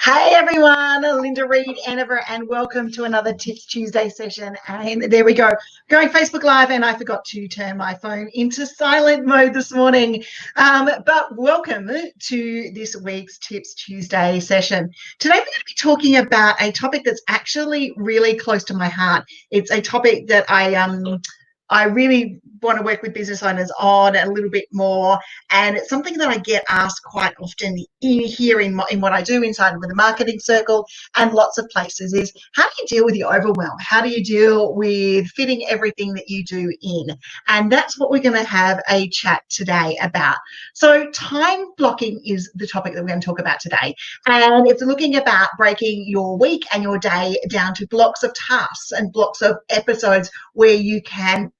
Hey everyone, Linda Reed-Enever, and welcome to another Tips Tuesday session. And there we go, going Facebook Live, and I forgot to turn my phone into silent mode this morning. But welcome to this week's Tips Tuesday session. Today we're going to be talking about a topic that's actually really close to my heart. It's a topic that I really want to work with business owners on a little bit more, and it's something that I get asked quite often in what I do inside of the marketing circle and lots of places is, how do you deal with your overwhelm? How do you deal with fitting everything that you do in? And that's what we're going to have a chat today about. So time blocking is the topic that we're going to talk about today, and it's looking about breaking your week and your day down to blocks of tasks and blocks of episodes where you can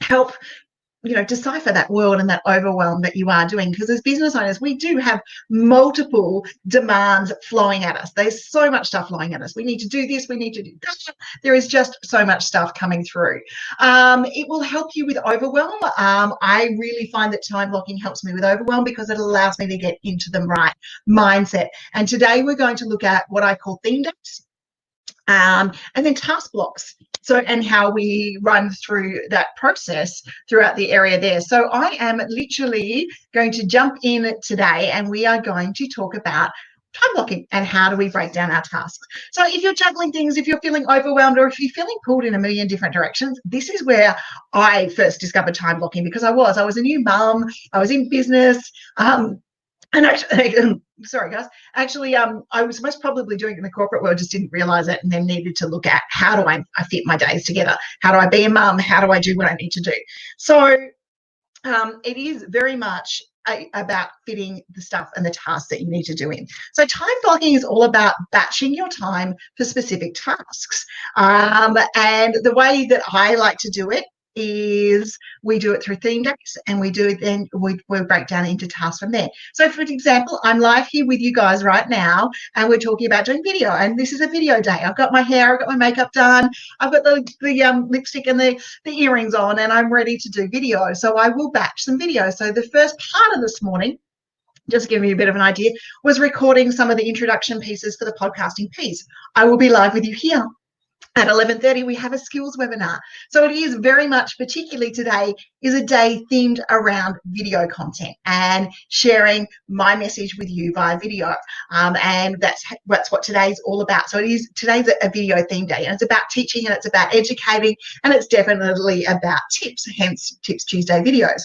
help decipher that world and that overwhelm that you are doing. Because as business owners, we do have multiple demands flowing at us. There's so much stuff flowing at us. We need to do this, we need to do that. There is just so much stuff coming through. It will help you with overwhelm. I really find that time blocking helps me with overwhelm because it allows me to get into the right mindset. And today we're going to look at what I call theme days. And then task blocks, and how we run through that process throughout the area there. So I am literally going to jump in today, and we are going to talk about time blocking and how do we break down our tasks. So if you're juggling things, if you're feeling overwhelmed, or if you're feeling pulled in a million different directions, this is where I first discovered time blocking, because I was a new mum, I was in business, and actually, sorry guys, actually, I was most probably doing it in the corporate world, just didn't realize it, and then needed to look at how do I fit my days together? How do I be a mum? How do I do what I need to do? So it is very much about fitting the stuff and the tasks that you need to do in. So time blocking is all about batching your time for specific tasks. And the way that I like to do it is we do it through theme days, and we break down into tasks from there. So for example, I'm live here with you guys right now, and we're talking about doing video, and this is a video day. I've got my hair, I've got my makeup done, I've got the lipstick and the earrings on, and I'm ready to do video. So I will batch some video. So the first part of this morning, just to give you a bit of an idea, was recording some of the introduction pieces for the podcasting piece. I will be live with you here. At 11:30, we have a skills webinar. So it is very much, particularly today, is a day themed around video content and sharing my message with you via video. And that's what today's all about. So today's a video themed day, and it's about teaching, and it's about educating, and it's definitely about tips, hence Tips Tuesday videos.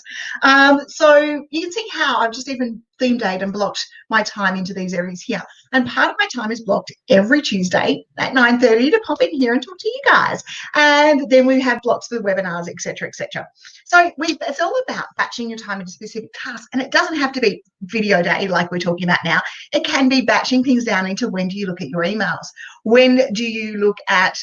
So you can see how I've just even themed date and blocked my time into these areas here. And part of my time is blocked every Tuesday at 9:30 to pop in here and talk to you guys. And then we have blocks for webinars, etc., etc. So it's all about batching your time into specific tasks. And it doesn't have to be video day like we're talking about now. It can be batching things down into, when do you look at your emails? When do you look at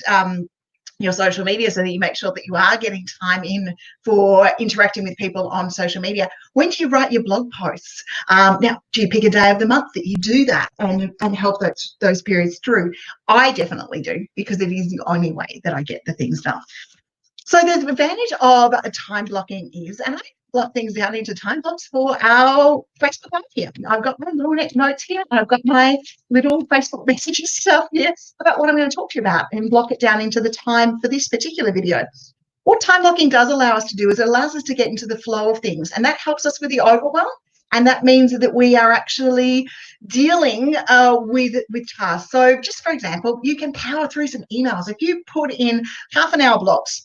your social media, so that you make sure that you are getting time in for interacting with people on social media? When do you write your blog posts? Now, do you pick a day of the month that you do that and help those periods through? I definitely do, because it is the only way that I get the things done. So the advantage of time blocking is, and I block things down into time blocks for our Facebook Live here. I've got my little notes here, and I've got my little Facebook messages stuff here about what I'm going to talk to you about, and block it down into the time for this particular video. What time blocking does allow us to do is it allows us to get into the flow of things, and that helps us with the overwhelm. And that means that we are actually dealing with tasks. So just for example, you can power through some emails. If you put in half an hour blocks,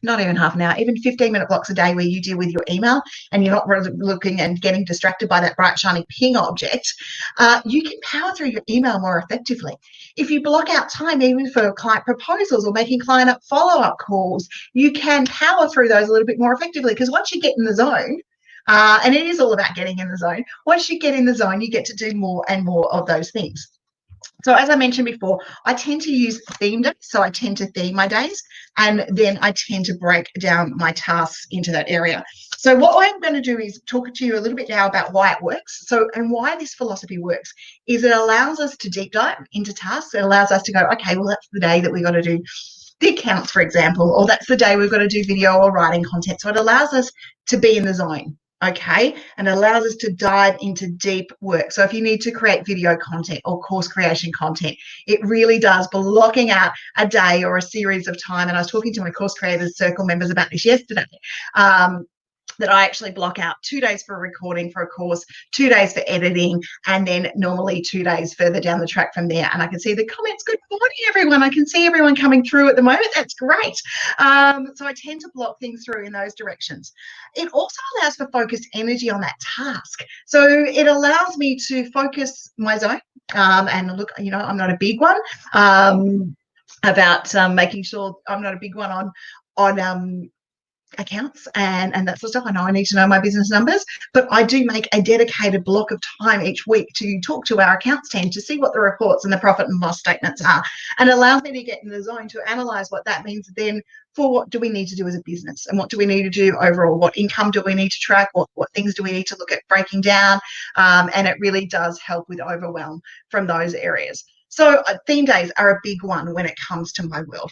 not even half an hour, even 15-minute blocks a day where you deal with your email, and you're not really looking and getting distracted by that bright, shiny ping object, you can power through your email more effectively. If you block out time even for client proposals or making client follow-up calls, you can power through those a little bit more effectively, because once you get in the zone, and it is all about getting in the zone, once you get in the zone, you get to do more and more of those things. So as I mentioned before, I tend to use theme days. So I tend to theme my days, and then I tend to break down my tasks into that area. So what I'm going to do is talk to you a little bit now about why it works. So, and why this philosophy works is it allows us to deep dive into tasks. It allows us to go, okay, well, that's the day that we got to do the accounts, for example, or that's the day we've got to do video or writing content. So it allows us to be in the zone. okay, and allows us to dive into deep work. So if you need to create video content or course creation content, it really does blocking out a day or a series of time. And I was talking to my course creators circle members about this yesterday. That I actually block out 2 days for recording for a course, 2 days for editing, and then normally 2 days further down the track from there. And I can see the comments. Good morning, everyone. I can see everyone coming through at the moment. That's great. So I tend to block things through in those directions. It also allows for focused energy on that task. So it allows me to focus my zone. And look, I'm not a big one about making sure I'm not a big one on accounts and that sort of stuff. I know I need to know my business numbers, but I do make a dedicated block of time each week to talk to our accounts team to see what the reports and the profit and loss statements are, and allows me to get in the zone to analyze what that means then for what do we need to do as a business, and what do we need to do overall, what income do we need to track, what things do we need to look at breaking down, and it really does help with overwhelm from those areas. So theme days are a big one when it comes to my world.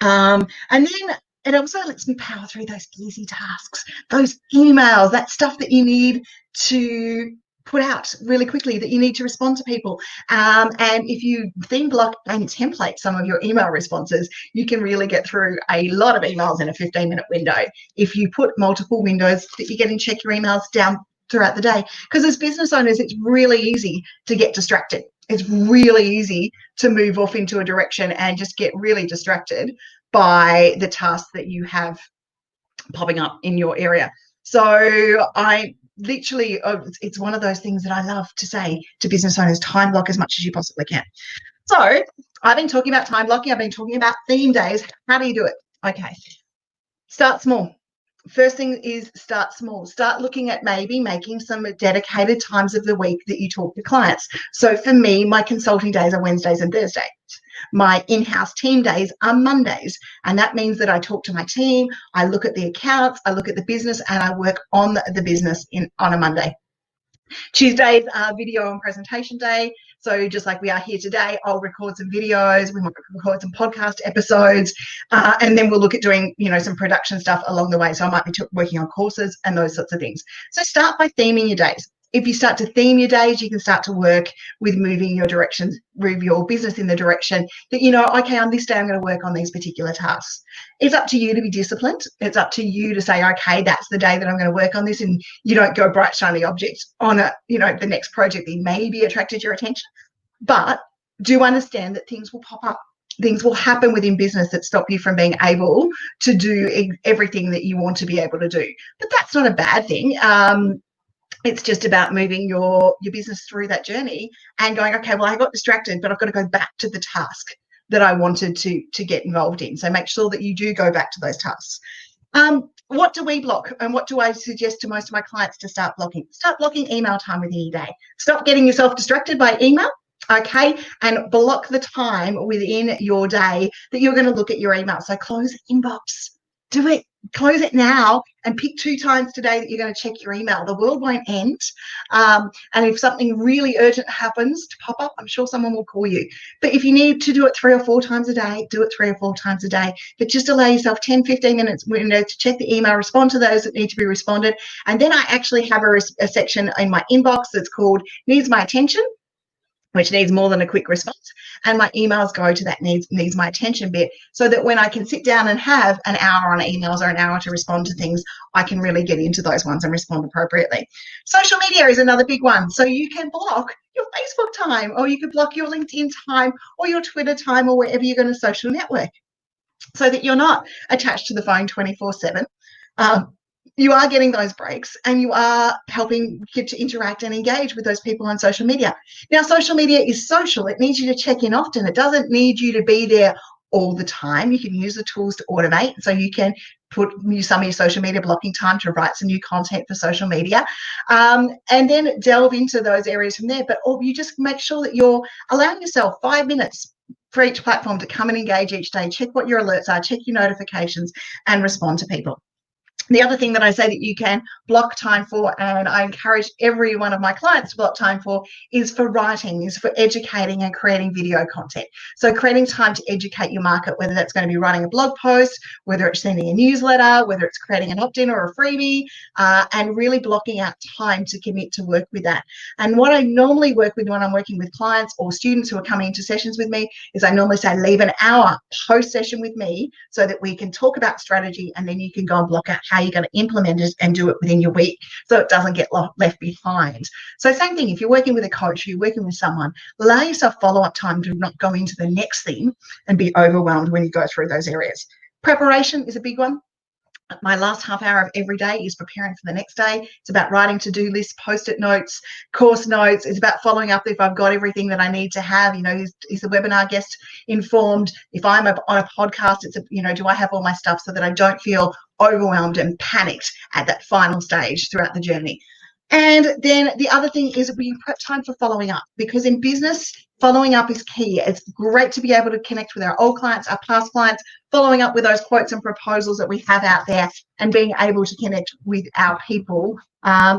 And then it also lets me power through those easy tasks, those emails, that stuff that you need to put out really quickly, that you need to respond to people. And if you theme block and template some of your email responses, you can really get through a lot of emails in a 15-minute window. If you put multiple windows that you get and check your emails down throughout the day, because as business owners, it's really easy to get distracted. It's really easy to move off into a direction and just get really distracted by the tasks that you have popping up in your area. So I literally, it's one of those things that I love to say to business owners: time block as much as you possibly can. So I've been talking about time blocking. I've been talking about theme days. How do you do it? Okay, start small. First thing is start small. Start looking at maybe making some dedicated times of the week that you talk to clients. So for me, my consulting days are Wednesdays and Thursdays. My in-house team days are Mondays. And that means that I talk to my team, I look at the accounts, I look at the business, and I work on the business on a Monday. Tuesdays are video and presentation day. So just like we are here today, I'll record some videos, we might record some podcast episodes, and then we'll look at doing, some production stuff along the way. So I might be working on courses and those sorts of things. So start by theming your days. If you start to theme your days, you can start to work with moving your directions, move your business in the direction that, okay, on this day, I'm going to work on these particular tasks. It's up to you to be disciplined. It's up to you to say, okay, that's the day that I'm going to work on this. And you don't go bright, shiny objects on the next project that maybe attracted your attention. But do understand that things will pop up. Things will happen within business that stop you from being able to do everything that you want to be able to do. But that's not a bad thing. It's just about moving your business through that journey and going, okay, well, I got distracted, but I've got to go back to the task that I wanted to get involved in. So make sure that you do go back to those tasks. What do we block, and what do I suggest to most of my clients to start blocking? Start blocking email time within your day. Stop getting yourself distracted by email, okay, and block the time within your day that you're going to look at your email. So close the inbox. Do it. Close it now and pick 2 times today that you're going to check your email. The world won't end. And if something really urgent happens to pop up, I'm sure someone will call you. But if you need to do it 3 or 4 times a day, do it 3 or 4 times a day. But just allow yourself 10, 15 minutes window to check the email, respond to those that need to be responded. And then I actually have a section in my inbox that's called Needs My Attention, which needs more than a quick response, and my emails go to that needs my attention bit, so that when I can sit down and have an hour on emails or an hour to respond to things, I can really get into those ones and respond appropriately. Social media is another big one. So you can block your Facebook time, or you could block your LinkedIn time, or your Twitter time, or wherever you're going to social network, so that you're not attached to the phone 24/7. You are getting those breaks, and you are helping get to interact and engage with those people on social media. Now, social media is social. It needs you to check in often. It doesn't need you to be there all the time. You can use the tools to automate. So you can use some of your social media blocking time to write some new content for social media, and then delve into those areas from there. But you just make sure that you're allowing yourself 5 minutes for each platform to come and engage each day, check what your alerts are, check your notifications, and respond to people. The other thing that I say that you can block time for, and I encourage every one of my clients to block time for, is for writing, is for educating and creating video content. So creating time to educate your market, whether that's going to be writing a blog post, whether it's sending a newsletter, whether it's creating an opt-in or a freebie, and really blocking out time to commit to work with that. And what I normally work with when I'm working with clients or students who are coming into sessions with me is I normally say leave an hour post-session with me so that we can talk about strategy, and then you can go and block out how you're going to implement it and do it within your week so it doesn't get left behind. So same thing, if you're working with a coach, you're working with someone, allow yourself follow-up time to not go into the next thing and be overwhelmed when you go through those areas. Preparation is a big one. My last half hour of every day is preparing for the next day. It's about writing to-do lists, post-it notes, course notes. It's about following up if I've got everything that I need to have. You know, is the webinar guest informed? If I'm on a podcast, it's, do I have all my stuff so that I don't feel overwhelmed and panicked at that final stage throughout the journey. And then the other thing is we prep time for following up, because in business, following up is key. It's great to be able to connect with our old clients, our past clients, following up with those quotes and proposals that we have out there, and being able to connect with our people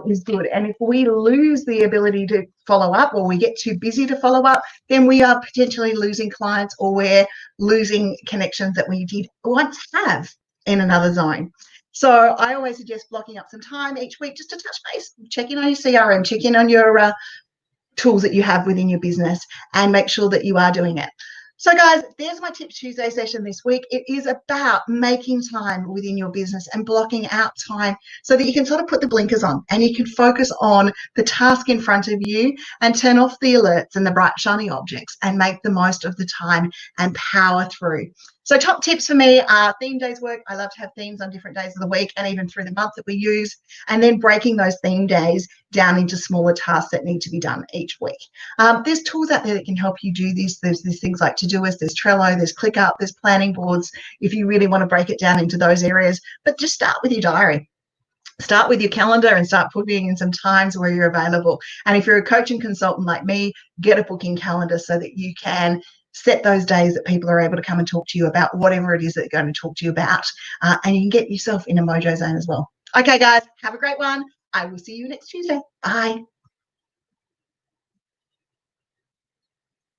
is good. And if we lose the ability to follow up, or we get too busy to follow up, then we are potentially losing clients, or we're losing connections that we did once have in another zone. So I always suggest blocking up some time each week just to touch base, check in on your CRM, check in on your tools that you have within your business, and make sure that you are doing it. So guys, there's my Tips Tuesday session this week. It is about making time within your business and blocking out time so that you can sort of put the blinkers on and you can focus on the task in front of you and turn off the alerts and the bright shiny objects and make the most of the time and power through. So top tips for me are theme days work. I love to have themes on different days of the week and even through the month that we use, and then breaking those theme days down into smaller tasks that need to be done each week. There's tools out there that can help you do this. There's things like Todoist, there's Trello, there's ClickUp, there's planning boards if you really want to break it down into those areas. But just start with your diary. Start with your calendar and start putting in some times where you're available. And if you're a coach and consultant like me, get a booking calendar so that you can set those days that people are able to come and talk to you about whatever it is that they're going to talk to you about, and you can get yourself in a mojo zone as well. Okay, guys, have a great one. I will see you next Tuesday. Bye.